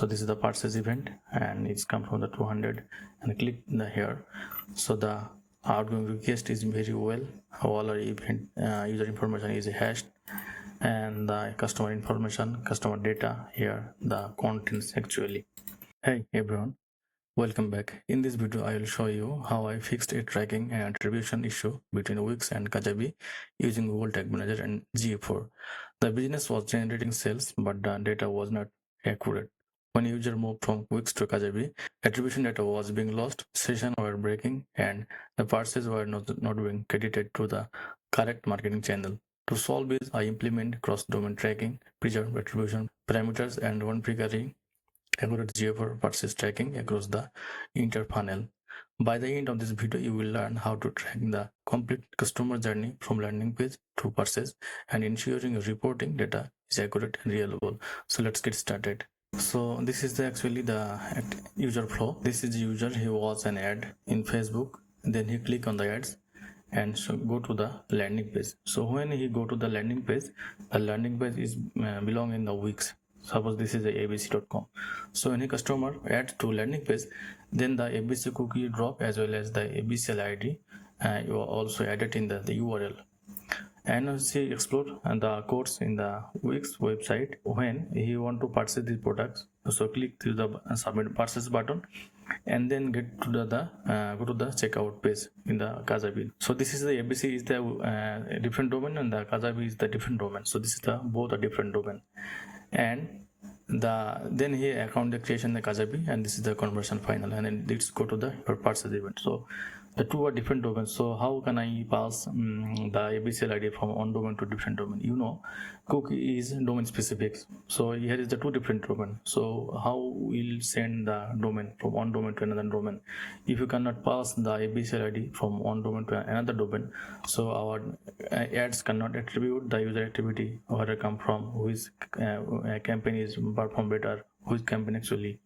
So this is the purchase event, and it's come from the 200, and click the here. So the outgoing request is very well, all our event user information is hashed, and the customer information, customer data here, the contents actually. Hey everyone, welcome back. In this video I will show you how I fixed a tracking and attribution issue between Wix and Kajabi using Google Tag Manager and GA4. The business was generating sales, but the data was not accurate. When user moved from Wix to Kajabi, attribution data was being lost, sessions were breaking, and the purchases were not being credited to the correct marketing channel. To solve this, I implement cross-domain tracking, preserve attribution parameters, and one-figuring accurate GA4 purchase tracking across the entire funnel. By the end of this video, you will learn how to track the complete customer journey from landing page to purchase and ensuring your reporting data is accurate and reliable. So let's get started. So this is actually the user flow. This is the user. He was an ad in Facebook, then he click on the ads and so go to the landing page. So when he go to the landing page, the landing page is belong in the Wix. Suppose this is a abc.com. so any customer adds to landing page, then the abc cookie drop as well as the abc id you are also added in the url. And see explore and the codes in the Wix website when you want to purchase these products. So click to the submit purchase button and then get to the go to the checkout page in the Kajabi. So this is the ABC is the different domain, and the Kajabi is the different domain. So this is the both a different domain, and then here account the creation the Kajabi, and this is the conversion final, and then let's go to the your purchase event. So the two are different domains. So how can I pass the ABCL ID from one domain to different domain? You know, cookie is domain specific. So here is the two different domain. So how we'll send the domain from one domain to another domain? If you cannot pass the ABCL ID from one domain to another domain, so our ads cannot attribute the user activity where it come from, which campaign is perform better, which campaign actually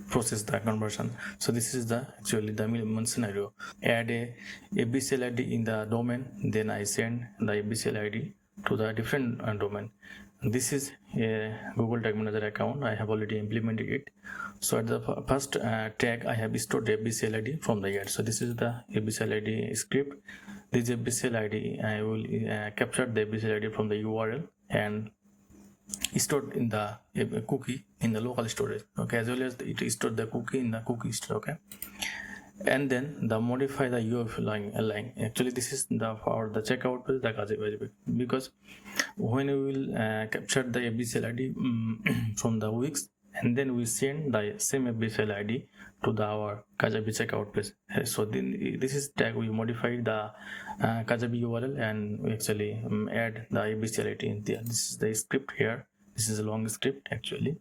process the conversion. So this is the actually the minimum scenario. Add a ABCL ID in the domain, then I send the ABCL ID to the different domain. This is a Google Tag Manager account. I have already implemented it. So at the first tag, I have stored the ABCL ID from the ad. So this is the ABCL ID script. This ABCL ID, I will capture the ABCL ID from the URL and stored in the cookie in the local storage, okay, as well as it stored the cookie in the cookie store, okay. And then the modify the UF line. Actually this is the for the checkout page, the Kajabi, because when we will capture the ABCL ID from the Wix, and then we send the same ABCL ID to the our Kajabi checkout page. So then this is tag we modify the Kajabi URL, and we actually add the ABCL ID in there. This is the script here. This is a long script actually.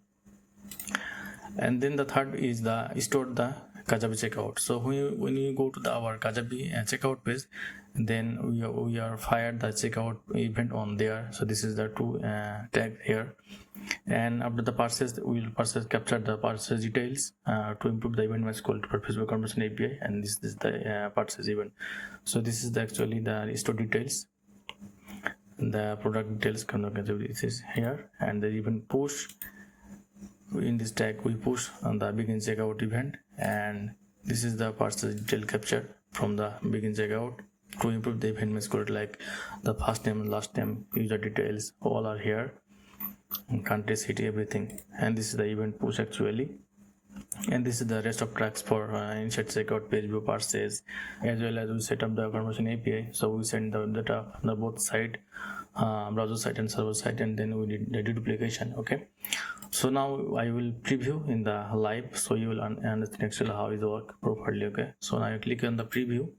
And then the third is the store the Kajabi checkout. So when you go to the our Kajabi checkout page, then we are fired the checkout event on there. So this is the two tag here, and after the purchase we will capture the purchase details to improve the event match quality for Facebook conversion API, and this is the purchase event. So this is the actually the store details, the product details this is here, and the event push. In this tag we push on the begin checkout event, and this is the purchase detail capture from the begin checkout to improve the event match quality, like the first name, last name, user details, all are here, country, city, everything. And this is the event push actually, and this is the rest of tracks for insert checkout, page view, purchase, as well as we set up the conversion API. So we send the data on the both side, browser side and server side, and then we did the deduplication, okay. So now I will preview in the live, so you will understand actually how it work properly, okay. So now you click on the preview.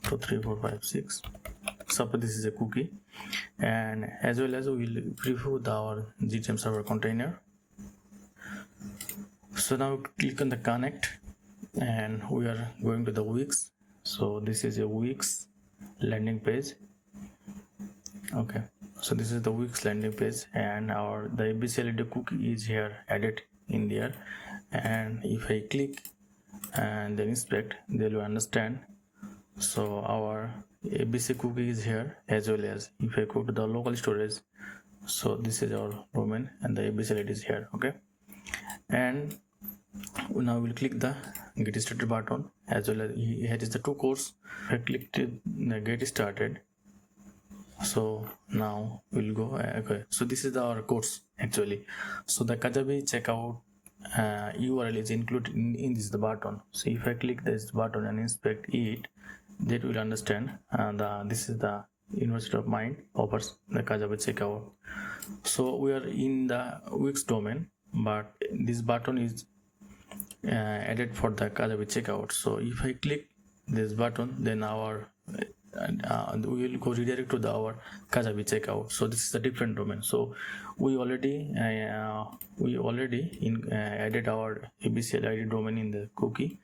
So 3 4 5 6, suppose this is a cookie, and as well as we will preview our GTM server container. So now click on the connect, and we are going to the Wix. So this is a Wix landing page, okay. So this is the Wix landing page, and the ABCL cookie is here added in there. And if I click and then inspect, they will understand. So our ABC cookie is here, as well as if I go to the local storage, so this is our domain and the ABCL is here, okay. And now we'll click the get started button, as well as here is the two codes. I clicked the get started. So now we'll go okay, so this is our course actually. So the Kajabi checkout URL is included in this button. So if I click this button and inspect it, that will understand this is the University of Mind offers the Kajabi checkout. So we are in the Wix domain, but this button is added for the Kajabi checkout. So if I click this button, then our we will go redirect to our Kajabi checkout. So this is a different domain. So we already added our ABCL ID domain in the cookie.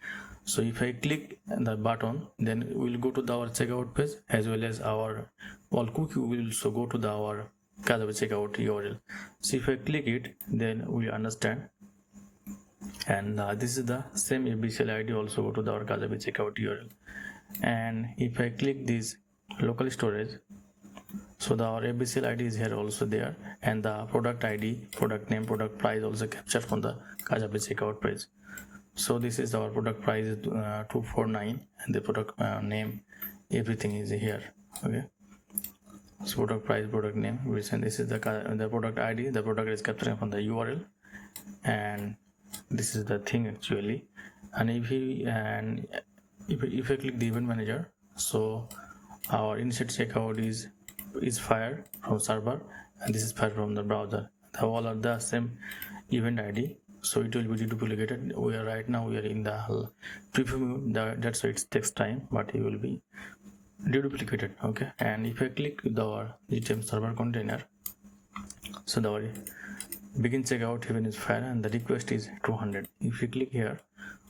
So if I click the button, then we'll go to our checkout page, as well as our all cookie will also go to our Kajabi checkout URL. So if I click it, then we understand. And this is the same ABCL ID also go to our Kajabi checkout URL. And if I click this local storage, so our ABCL ID is here also there, and the product ID, product name, product price also captured from the Kajabi checkout page. So this is our product price 249, and the product name, everything is here. Okay, so product price, product name, and this is the product ID, the product is captured from the URL, and this is the thing actually. And if I click the event manager, so our initiate checkout is fired from server, and this is fired from the browser. They all are the same event ID, so it will be deduplicated. We are in the preview mode, that's why it takes time, but it will be deduplicated. Okay, and if I click our GTM server container, so the begin checkout event is fired and the request is 200. If you click here,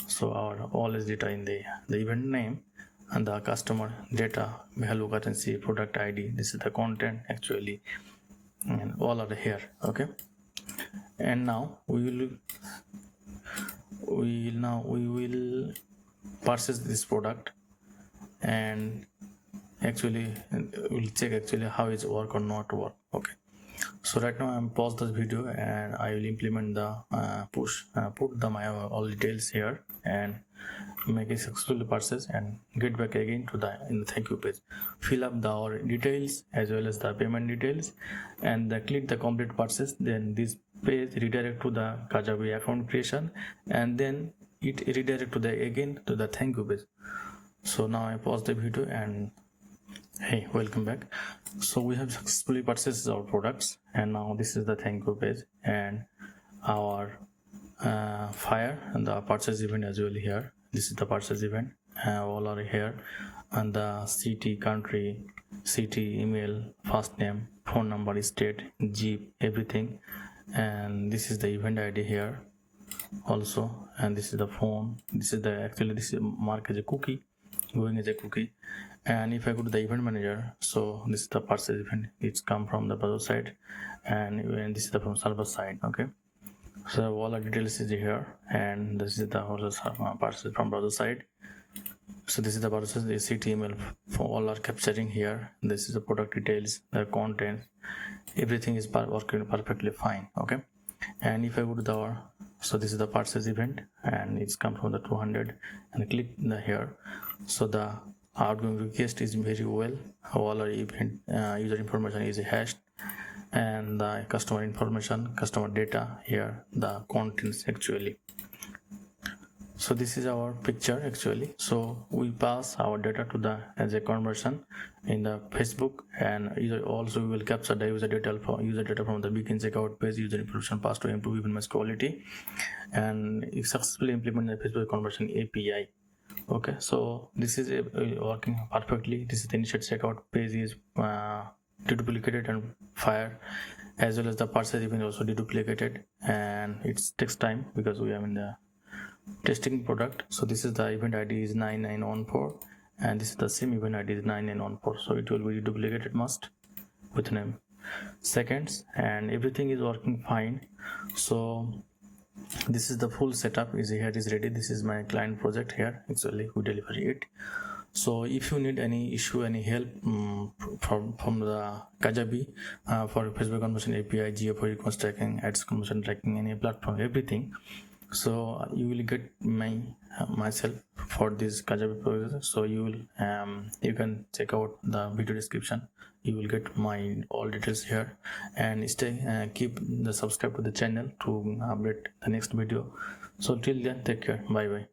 so our all is data in the event name and the customer data, hello currency, product ID, this is the content actually, and all are here. Okay, and now we will purchase this product, and actually we'll check actually how it's work or not work. Okay, so right now I'm pause this video and I will implement the put my all details here and make a successful purchase, and get back again to in the thank you page, fill up our details as well as the payment details, and click the complete purchase. Then this page redirect to the Kajabi account creation, and then it redirect to again to the thank you page. So now I pause the video and hey, welcome back. So we have successfully purchased our products, and now this is the thank you page, and our fire and the purchase event as well here. This is the purchase event, all are here, and the city, country, city, email, first name, phone number, state, zip, everything. And this is the event ID here also, and this is the phone. This is this is marked as a cookie, going as a cookie. And if I go to the event manager, so this is the purchase event, it's come from the browser side, and this is the from server side. Okay, so all the details is here, and this is the purchase from browser side. So this is the purchase, the city, email, for all are capturing here. This is the product details, the content, everything is working perfectly fine. Okay, and if I go to so this is the purchase event, and it's come from the 200, and click here. So the outgoing request is very well, all our event user information is hashed, and the customer information, customer data here, the contents actually. So this is our picture actually. So we pass our data to as a conversion in the Facebook, and also we will capture the user data from the begin checkout page, user information passed to improve even much quality, and if successfully implement the Facebook conversion API. Okay, so this is working perfectly. This is the initiate checkout page is deduplicated and fired, as well as the purchase event also deduplicated, and it takes time because we are in the testing product. So this is the event ID is 9914, and this is the same event ID is 9914. So it will be duplicated must within seconds, and everything is working fine. So this is the full setup is here is ready. This is my client project here actually, we deliver it. So if you need any issue, any help from the Kajabi for Facebook conversion API, geo for e-commerce tracking, ads conversion tracking, any platform, everything, so you will get myself for this Kajabi process. So you will you can check out the video description. You will get my all details here, and stay keep the subscribe to the channel to update the next video. So till then, take care. Bye bye.